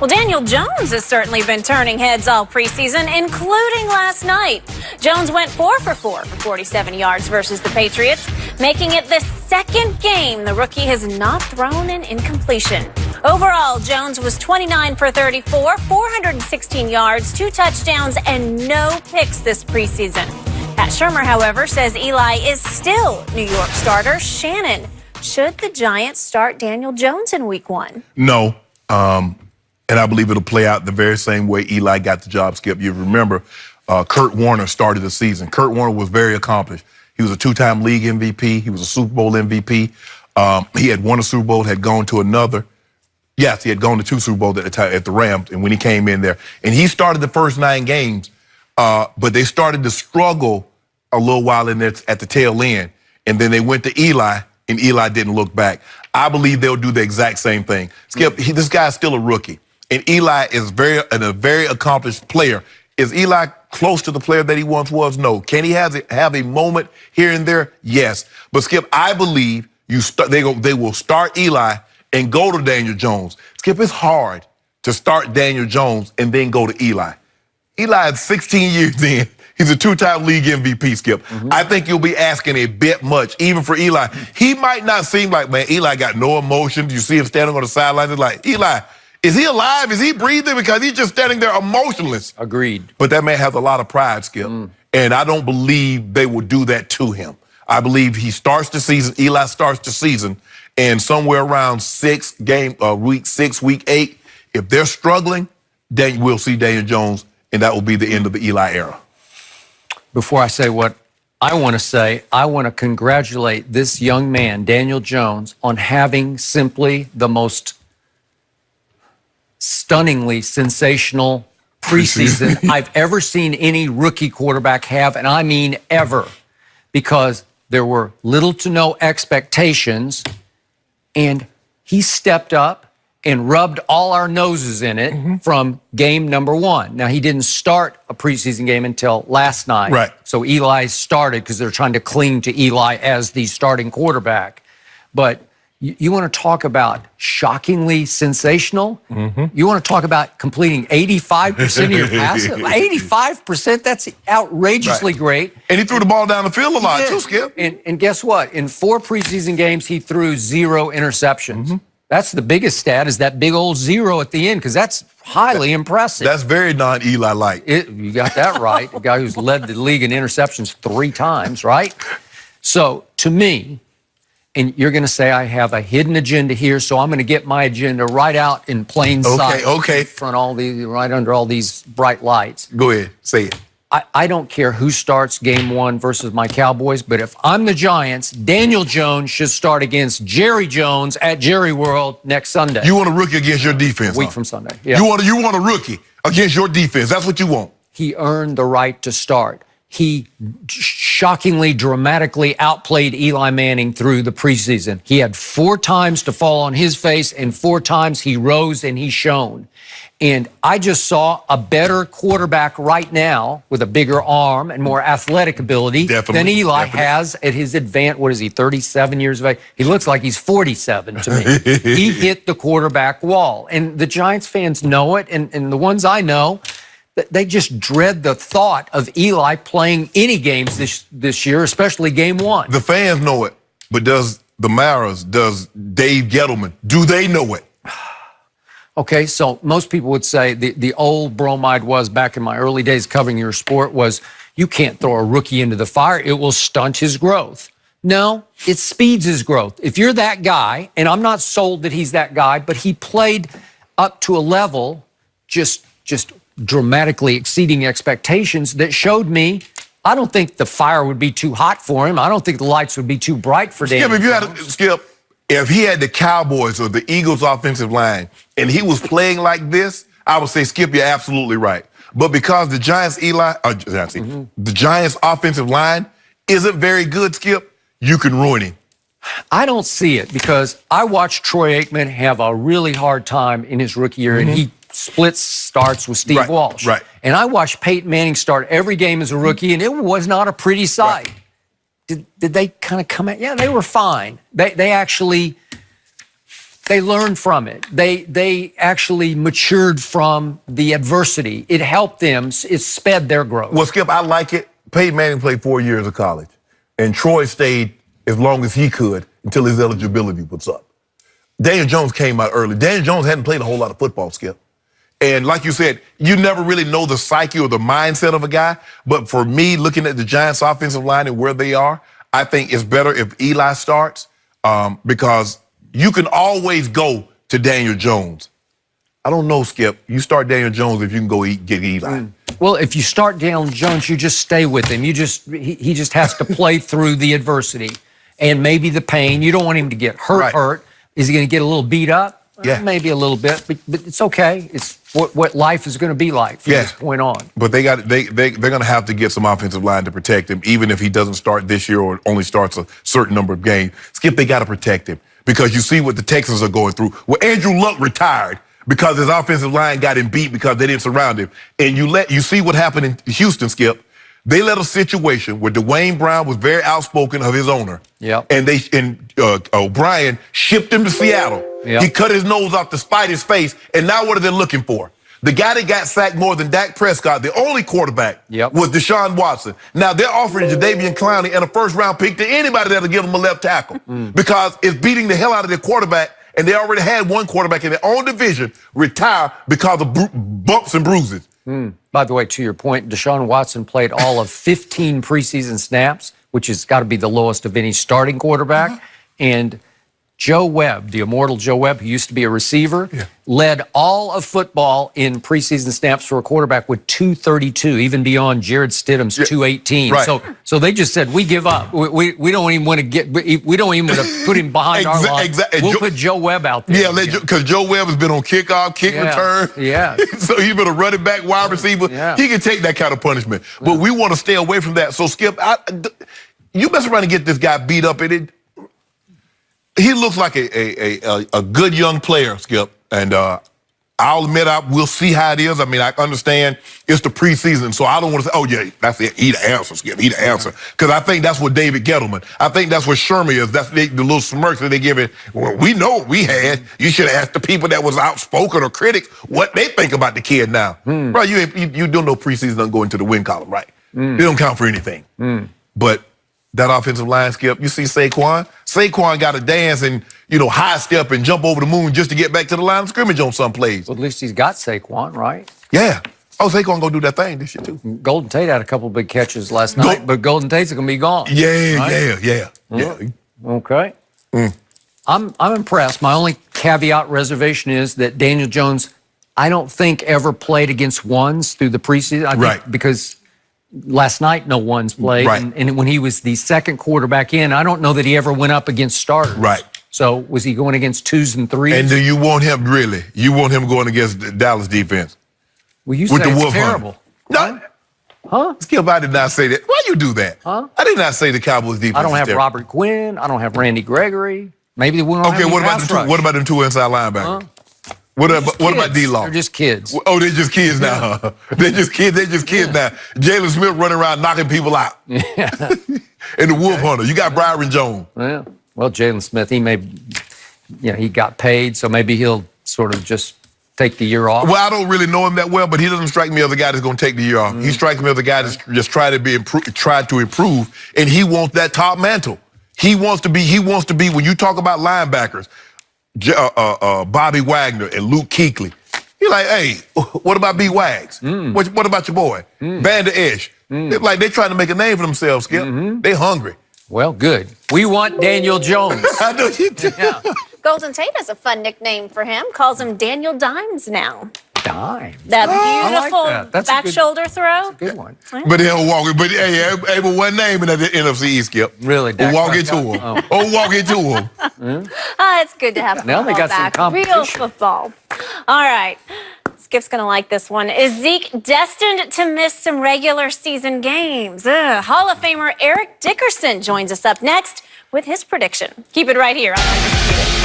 Well, Daniel Jones has certainly been turning heads all preseason, including last night. Jones went 4 for 4 for 47 yards versus the Patriots, making it the second game the rookie has not thrown an incompletion. Overall, Jones was 29 for 34, 416 yards, 2 touchdowns, and no picks this preseason. Pat Shurmur, however, says Eli is still New York starter. Shannon, should the Giants start Daniel Jones in week 1? No. And I believe it'll play out the very same way Eli got the job, Skip. You remember Kurt Warner started the season. Kurt Warner was very accomplished. He was a 2-time league MVP. He was a Super Bowl MVP. He had won a Super Bowl, had gone to another. Yes, he had gone to 2 Super Bowls at the Rams, and when he came in there. And he started the first 9 games, but they started to struggle a little while in there at the tail end. And then they went to Eli, and Eli didn't look back. I believe they'll do the exact same thing. Skip, this guy's still a rookie, and Eli is a very accomplished player. Is Eli close to the player that he once was? No. Can he have a moment here and there? Yes. But Skip, I believe they will start Eli and go to Daniel Jones. Skip, it's hard to start Daniel Jones and then go to Eli. Eli is 16 years in. He's a 2-time league MVP, Skip. I think you'll be asking a bit much, even for Eli. He might not seem like, man, Eli got no emotion. You see him standing on the sidelines. It's like, Eli, is he alive? Is he breathing? Because he's just standing there emotionless. Agreed. But that man has a lot of pride, Skip. And I don't believe they will do that to him. I believe he starts the season, Eli starts the season, and somewhere around week 6, week 8, if they're struggling, then we'll see Daniel Jones, and that will be the end of the Eli era. Before I say what I want to say, I want to congratulate this young man, Daniel Jones, on having simply the most stunningly sensational preseason I've ever seen any rookie quarterback have, and I mean ever, because there were little to no expectations, and he stepped up and rubbed all our noses in it from game number 1. Now, he didn't start a preseason game until last night. Right. So Eli started because they're trying to cling to Eli as the starting quarterback. But you want to talk about shockingly sensational? You want to talk about completing 85% of your passes? 85%? That's outrageously great. And he threw the ball down the field a lot too, Skip. And guess what? In 4 preseason games, he threw 0 interceptions. That's the biggest stat, is that big old 0 at the end, because that's highly impressive. That's very non-Eli-like. You got that right. A guy who's led the league in interceptions 3 times, right? So, to me, and you're going to say I have a hidden agenda here, so I'm going to get my agenda right out in plain sight. Okay. In front of right under all these bright lights. Go ahead, say it. I don't care who starts game 1 versus my Cowboys, but if I'm the Giants, Daniel Jones should start against Jerry Jones at Jerry World next Sunday. You want a rookie against your defense, Week from Sunday. Yeah. You want a rookie against your defense. That's what you want. He earned the right to start. He shockingly, dramatically outplayed Eli Manning through the preseason. He had 4 times to fall on his face, and 4 times he rose and he shone. And I just saw a better quarterback right now with a bigger arm and more athletic ability than Eli has at his advanced, what is he, 37 years of age? He looks like he's 47 to me. He hit the quarterback wall. And the Giants fans know it, and the ones I know, they just dread the thought of Eli playing any games this year, especially game 1. The fans know it, but does the Maras, does Dave Gettleman, do they know it? Okay, so most people would say the old bromide was, back in my early days covering your sport, was you can't throw a rookie into the fire. It will stunt his growth. No, it speeds his growth. If you're that guy, and I'm not sold that he's that guy, but he played up to a level just dramatically exceeding expectations that showed me I don't think the fire would be too hot for him. I don't think the lights would be too bright for Daniel Jones. If he had the Cowboys or the Eagles offensive line and he was playing like this, I would say, Skip, you're absolutely right. But because the Giants the Giants offensive line isn't very good, Skip, you can ruin him. I don't see it, because I watched Troy Aikman have a really hard time in his rookie year, and he splits starts with Steve Walsh. And I watched Peyton Manning start every game as a rookie, and it was not a pretty sight. Did they kind of come out? Yeah, they were fine. They actually They learned from it. They actually matured from the adversity. It helped them. It sped their growth. Well, Skip, I like it. Peyton Manning played 4 years of college, and Troy stayed as long as he could until his eligibility was up. Daniel Jones came out early. Daniel Jones hadn't played a whole lot of football, Skip. And like you said, you never really know the psyche or the mindset of a guy. But for me, looking at the Giants' offensive line and where they are, I think it's better if Eli starts because you can always go to Daniel Jones. I don't know, Skip. You start Daniel Jones if you can go get Eli. Well, if you start Daniel Jones, you just stay with him. He just has to play through the adversity and maybe the pain. You don't want him to get hurt. Is he going to get a little beat up? Yeah. Maybe a little bit, but it's okay. It's what life is going to be like from this point on. But they're going to have to get some offensive line to protect him, even if he doesn't start this year or only starts a certain number of games. Skip, they got to protect him because you see what the Texans are going through. Well, Andrew Luck retired because his offensive line got him beat because they didn't surround him. And you see what happened in Houston, Skip. They let a situation where Dwayne Brown was very outspoken of his owner. Yep. And O'Brien shipped him to Seattle. Yep. He cut his nose off to spite his face. And now what are they looking for? The guy that got sacked more than Dak Prescott, the only quarterback, was Deshaun Watson. Now they're offering Jadeveon Clowney and a first-round pick to anybody that'll give him a left tackle because it's beating the hell out of their quarterback. And they already had one quarterback in their own division retire because of bumps and bruises. By the way, to your point, Deshaun Watson played all of 15 preseason snaps, which has got to be the lowest of any starting quarterback. And Joe Webb, the immortal Joe Webb, who used to be a receiver, led all of football in preseason snaps for a quarterback with 232, even beyond Jared Stidham's 218. Right. So they just said, we give up. We don't even want to we don't even want to put him behind our line. We'll put Joe Webb out there. Yeah, because Joe Webb has been on kickoff, kick return. Yeah. So he's been a running back, wide receiver. Yeah. He can take that kind of punishment. But we want to stay away from that. So, Skip, you mess around and get this guy beat up, and he looks like a good young player, Skip. And I'll admit, we'll see how it is. I mean, I understand it's the preseason, so I don't want to say, oh, yeah, that's it. He the answer, Skip. He the answer. Because I think that's what David Gettleman, I think that's what Sherman is. That's the little smirks that they give it. Well, we know what we had. You should have asked the people that was outspoken or critics what they think about the kid now. Bro, you don't know preseason doesn't go into the win column, right? They don't count for anything. But that offensive line, Skip, you see Saquon? Saquon got to dance and, high step and jump over the moon just to get back to the line of scrimmage on some plays. Well, at least he's got Saquon, right? Yeah. Oh, Saquon gonna do that thing this year, too. Golden Tate had a couple big catches last night, but Golden Tate's going to be gone. Yeah. Okay. I'm impressed. My only caveat reservation is that Daniel Jones, I don't think ever played against ones through the preseason. I think because last night, no ones played. Right. And when he was the second quarterback in, I don't know that he ever went up against starters. Right. So was he going against 2s and 3s? And do you want him, really? You want him going against the Dallas defense? Well, you say it's terrible. No. Huh? Skip, I did not say that. Why you do that? Huh? I did not say the Cowboys defense. I don't have terrible. Robert Quinn. I don't have Randy Gregory. Maybe we don't have any pass rush. What about them two inside linebackers? Huh? What about D-Law? They're just kids. Oh, they're just kids now. They're just kids. Now. Jalen Smith running around knocking people out. Yeah. And the Wolf Hunter. You got Byron Jones. Yeah. Well, Jalen Smith, he got paid, so maybe he'll sort of just take the year off. Well, I don't really know him that well, but he doesn't strike me as a guy that's going to take the year off. He strikes me as a guy that's just trying to improve, and he wants that top mantle. He wants to be, when you talk about linebackers, Bobby Wagner and Luke Kuechly. You're like, hey, what about B. Wags? What about your boy? Van Der Esch. They're trying to make a name for themselves, Skip. They're hungry. Well, good. We want Daniel Jones. I know you do. Yeah. Golden Tate has a fun nickname for him. Calls him Daniel Dimes now. Dimes. That beautiful like that. back shoulder throw. Good one. But they'll walk it. But hey, but one name in the NFC East, Skip. Really? Walk into him. Walk into him. It's good to have football Now they got back. some competition. Real football. All right. Skip's going to like this one. Is Zeke destined to miss some regular season games? Hall of Famer Eric Dickerson joins us up next with his prediction. Keep it right here on Undisputed.